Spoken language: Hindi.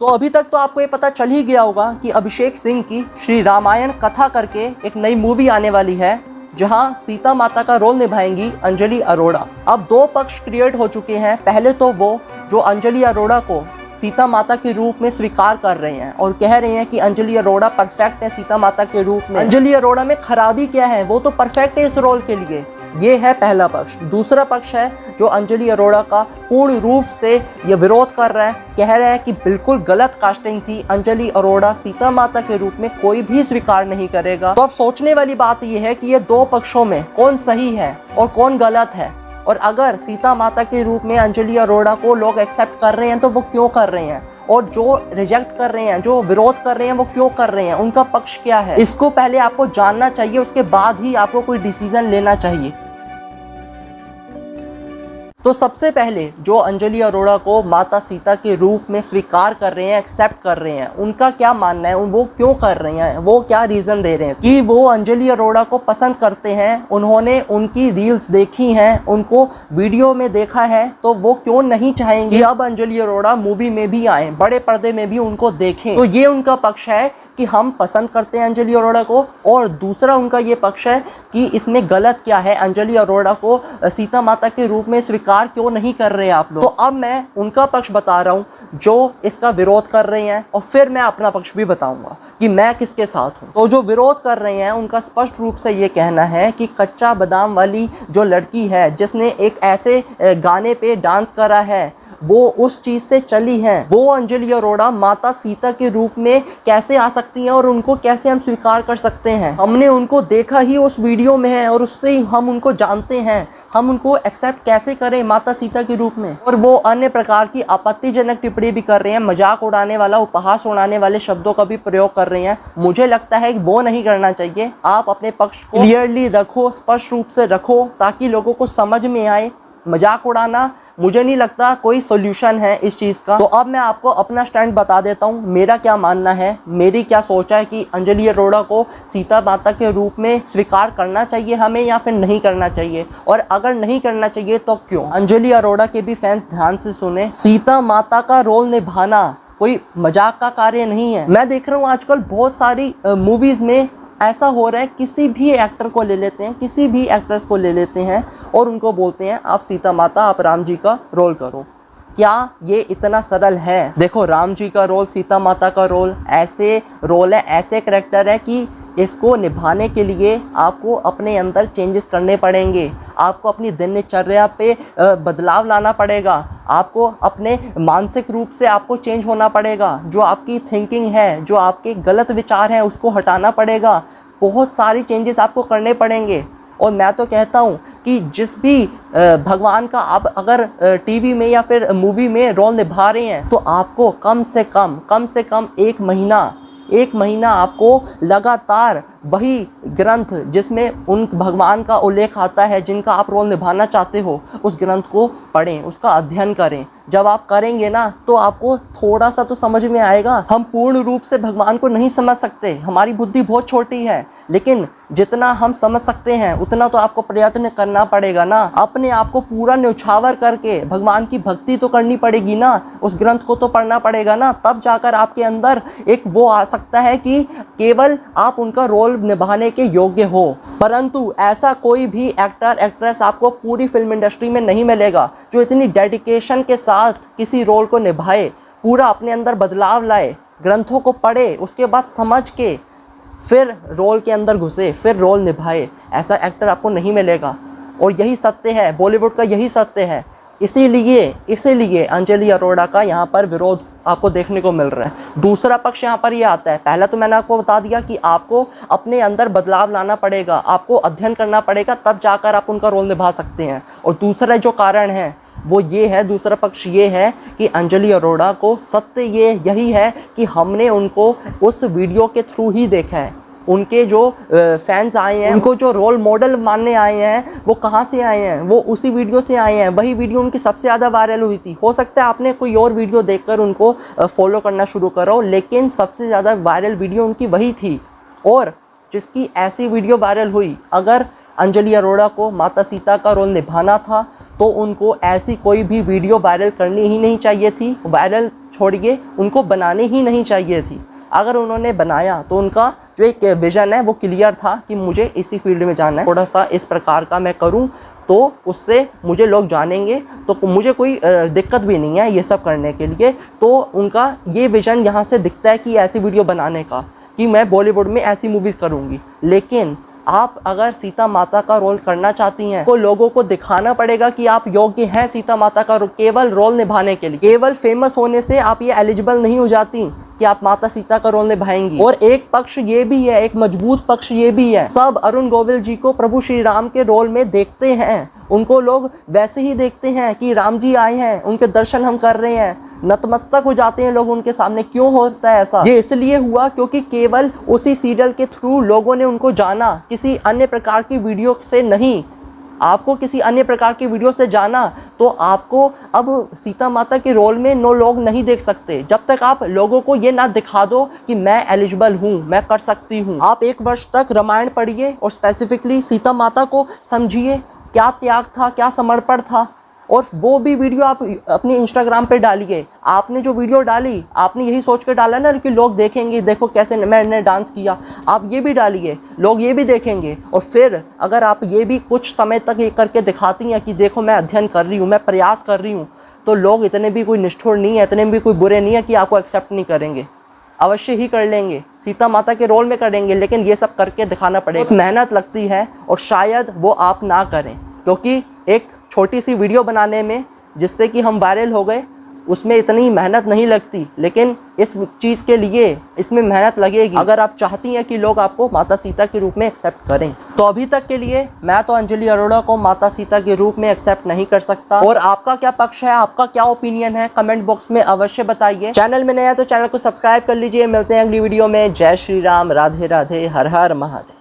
तो अभी तक तो आपको ये पता चल ही गया होगा कि अभिषेक सिंह की श्री रामायण कथा करके एक नई मूवी आने वाली है, जहां सीता माता का रोल निभाएंगी अंजलि अरोड़ा। अब दो पक्ष क्रिएट हो चुके हैं। पहले तो वो जो अंजलि अरोड़ा को सीता माता के रूप में स्वीकार कर रहे हैं और कह रहे हैं कि अंजलि अरोड़ा परफेक्ट है सीता माता के रूप में। अंजलि अरोड़ा में खराबी क्या है, वो तो परफेक्ट है इस रोल के लिए। ये है पहला पक्ष। दूसरा पक्ष है जो अंजलि अरोड़ा का पूर्ण रूप से ये विरोध कर रहा है, कह रहा है कि बिल्कुल गलत कास्टिंग थी, अंजलि अरोड़ा सीता माता के रूप में कोई भी स्वीकार नहीं करेगा। तो अब सोचने वाली बात यह है कि ये दो पक्षों में कौन सही है और कौन गलत है, और अगर सीता माता के रूप में अंजलि अरोड़ा को लोग एक्सेप्ट कर रहे हैं तो वो क्यों कर रहे हैं, और जो रिजेक्ट कर रहे हैं, जो विरोध कर रहे हैं, वो क्यों कर रहे हैं, उनका पक्ष क्या है, इसको पहले आपको जानना चाहिए। उसके बाद ही आपको कोई डिसीजन लेना चाहिए। तो सबसे पहले जो अंजलि अरोड़ा को माता सीता के रूप में स्वीकार कर रहे हैं, एक्सेप्ट कर रहे हैं, उनका क्या मानना है, वो क्यों कर रहे हैं, वो क्या रीज़न दे रहे हैं कि वो अंजलि अरोड़ा को पसंद करते हैं, उन्होंने उनकी रील्स देखी हैं, उनको वीडियो में देखा है, तो वो क्यों नहीं चाहेंगे कि अब अंजलि अरोड़ा मूवी में भी आए, बड़े पर्दे में भी उनको देखें। तो ये उनका पक्ष है कि हम पसंद करते हैं अंजलि अरोड़ा को, और दूसरा उनका ये पक्ष है कि इसमें गलत क्या है, अंजलि अरोड़ा को सीता माता के रूप में स्वीकार क्यों नहीं कर रहे आप लोग। तो अब मैं उनका पक्ष बता रहा हूं जो इसका विरोध कर रहे हैं, और फिर मैं अपना पक्ष भी बताऊंगा कि मैं किसके साथ हूं। तो जो विरोध कर रहे हैं उनका स्पष्ट रूप से ये कहना है कि कच्चा बादाम वाली जो लड़की है जिसने एक ऐसे गाने पे डांस करा है, वो उस चीज से चली है, वो अंजलि अरोड़ा माता सीता के रूप में कैसे आ सकती हैं और उनको कैसे हम स्वीकार कर सकते हैं। हमने उनको देखा ही उस वीडियो में है और उससे ही हम उनको जानते हैं, हम उनको एक्सेप्ट कैसे करें माता सीता के रूप में। और वो अन्य प्रकार की आपत्तिजनक टिप्पणी भी कर रहे हैं, मजाक उड़ाने वाला, उपहास उड़ाने वाले शब्दों का भी प्रयोग कर रहे हैं। मुझे लगता है कि वो नहीं करना चाहिए। आप अपने पक्ष को क्लियरली रखो, स्पष्ट रूप से रखो, ताकि लोगों को समझ में आए। मजाक उड़ाना मुझे नहीं लगता कोई सोल्यूशन है इस चीज़ का। तो अब मैं आपको अपना स्टैंड बता देता हूँ, मेरा क्या मानना है, मेरी क्या सोच है कि अंजलि अरोड़ा को सीता माता के रूप में स्वीकार करना चाहिए हमें या फिर नहीं करना चाहिए, और अगर नहीं करना चाहिए तो क्यों। अंजलि अरोड़ा के भी फैंस ध्यान से सुने, सीता माता का रोल निभाना कोई मजाक का कार्य नहीं है। मैं देख रहा हूँ आजकल बहुत सारी मूवीज़ में ऐसा हो रहा है, किसी भी एक्टर को ले लेते हैं, किसी भी एक्ट्रेस को ले लेते हैं और उनको बोलते हैं आप सीता माता, आप राम जी का रोल करो। क्या ये इतना सरल है? देखो, राम जी का रोल, सीता माता का रोल ऐसे रोल है, ऐसे करैक्टर है कि इसको निभाने के लिए आपको अपने अंदर चेंजेस करने पड़ेंगे, आपको अपनी दिनचर्या पे बदलाव लाना पड़ेगा, आपको अपने मानसिक रूप से आपको चेंज होना पड़ेगा, जो आपकी थिंकिंग है, जो आपके गलत विचार हैं उसको हटाना पड़ेगा, बहुत सारी चेंजेस आपको करने पड़ेंगे। और मैं तो कहता हूँ कि जिस भी भगवान का आप अगर टीवी में या फिर मूवी में रोल निभा रहे हैं, तो आपको कम से कम एक महीना आपको लगातार वही ग्रंथ जिसमें उन भगवान का उल्लेख आता है जिनका आप रोल निभाना चाहते हो, उस ग्रंथ को पढ़ें, उसका अध्ययन करें। जब आप करेंगे ना तो आपको थोड़ा सा तो समझ में आएगा। हम पूर्ण रूप से भगवान को नहीं समझ सकते, हमारी बुद्धि बहुत छोटी है, लेकिन जितना हम समझ सकते हैं उतना तो आपको प्रयत्न करना पड़ेगा ना। अपने आप को पूरा न्यौछावर करके भगवान की भक्ति तो करनी पड़ेगी ना, उस ग्रंथ को तो पढ़ना पड़ेगा ना, तब जाकर आपके अंदर एक वो आ सकता है कि केवल आप उनका रोल निभाने के योग्य हो। परंतु ऐसा कोई भी एक्टर एक्ट्रेस आपको पूरी फिल्म इंडस्ट्री में नहीं मिलेगा जो इतनी डेडिकेशन के साथ किसी रोल को निभाए, पूरा अपने अंदर बदलाव लाए, ग्रंथों को पढ़े, उसके बाद समझ के फिर रोल के अंदर घुसे, फिर रोल निभाए। ऐसा एक्टर आपको नहीं मिलेगा, और यही सत्य है, बॉलीवुड का यही सत्य है। इसीलिए अंजलि अरोड़ा का यहाँ पर विरोध आपको देखने को मिल रहा है। दूसरा पक्ष यहाँ पर ये आता है, पहला तो मैंने आपको बता दिया कि आपको अपने अंदर बदलाव लाना पड़ेगा, आपको अध्ययन करना पड़ेगा, तब जाकर आप उनका रोल निभा सकते हैं। और दूसरा जो कारण है वो ये है, दूसरा पक्ष ये है कि अंजलि अरोड़ा को सत्य यही है कि हमने उनको उस वीडियो के थ्रू ही देखा है। उनके जो फैंस आए हैं, उनको जो रोल मॉडल मानने आए हैं, वो कहाँ से आए हैं? वो उसी वीडियो से आए हैं। वही वीडियो उनकी सबसे ज़्यादा वायरल हुई थी। हो सकता है आपने कोई और वीडियो देखकर उनको फॉलो करना शुरू करो, लेकिन सबसे ज़्यादा वायरल वीडियो उनकी वही थी। और जिसकी ऐसी वीडियो वायरल हुई, अगर अंजलि अरोड़ा को माता सीता का रोल निभाना था तो उनको ऐसी कोई भी वीडियो वायरल करनी ही नहीं चाहिए थी। वायरल छोड़िए, उनको बनानी ही नहीं चाहिए थी। अगर उन्होंने बनाया तो उनका जो एक विज़न है वो क्लियर था कि मुझे इसी फील्ड में जाना है, थोड़ा सा इस प्रकार का मैं करूं तो उससे मुझे लोग जानेंगे, तो मुझे कोई दिक्कत भी नहीं है ये सब करने के लिए। तो उनका ये विज़न यहाँ से दिखता है कि ऐसी वीडियो बनाने का कि मैं बॉलीवुड में ऐसी मूवीज़ करूँगी। लेकिन आप अगर सीता माता का रोल करना चाहती हैं तो लोगों को दिखाना पड़ेगा कि आप योग्य हैं सीता माता का केवल रोल निभाने के लिए। केवल फेमस होने से आप ये एलिजिबल नहीं हो जाती कि आप माता सीता का रोल निभाएंगी। और एक पक्ष ये भी है, एक मजबूत पक्ष ये भी है, सब अरुण गोविल जी को प्रभु श्री राम के रोल में देखते हैं। उनको लोग वैसे ही देखते हैं कि राम जी आए हैं, उनके दर्शन हम कर रहे हैं, नतमस्तक हो जाते हैं लोग उनके सामने। क्यों होता है ऐसा? ये इसलिए हुआ क्योंकि केवल उसी सीरियल के थ्रू लोगों ने उनको जाना, किसी अन्य प्रकार की वीडियो से नहीं। आपको किसी अन्य प्रकार की वीडियो से जाना तो आपको अब सीता माता के रोल में लोग नहीं देख सकते जब तक आप लोगों को ये ना दिखा दो कि मैं एलिजिबल हूँ, मैं कर सकती हूँ। आप 1 वर्ष तक रामायण पढ़िए और स्पेसिफिकली सीता माता को समझिए, क्या त्याग था, क्या समर्पण था, और वो भी वीडियो आप अपनी इंस्टाग्राम पे डालिए। आपने जो वीडियो डाली आपने यही सोच कर डाला ना कि लोग देखेंगे, देखो कैसे मैंने डांस किया। आप ये भी डालिए, लोग ये भी देखेंगे। और फिर अगर आप ये भी कुछ समय तक ये करके दिखाती हैं कि देखो मैं अध्ययन कर रही हूँ, मैं प्रयास कर रही हूँ, तो लोग इतने भी कोई निष्ठुर नहीं है, इतने भी कोई बुरे नहीं है कि आपको एक्सेप्ट नहीं करेंगे। अवश्य ही कर लेंगे, सीता माता के रोल में करेंगे, लेकिन ये सब करके दिखाना पड़ेगा। मेहनत लगती है और शायद वो आप ना करें, क्योंकि एक छोटी सी वीडियो बनाने में जिससे कि हम वायरल हो गए उसमें इतनी मेहनत नहीं लगती, लेकिन इस चीज़ के लिए इसमें मेहनत लगेगी अगर आप चाहती हैं कि लोग आपको माता सीता के रूप में एक्सेप्ट करें। तो अभी तक के लिए मैं तो अंजलि अरोड़ा को माता सीता के रूप में एक्सेप्ट नहीं कर सकता। और आपका क्या पक्ष है, आपका क्या ओपिनियन है, कमेंट बॉक्स में अवश्य बताइए। चैनल में नया तो चैनल को सब्सक्राइब कर लीजिए। मिलते हैं अगली वीडियो में। जय श्री राम, राधे राधे, हर हर महादेव।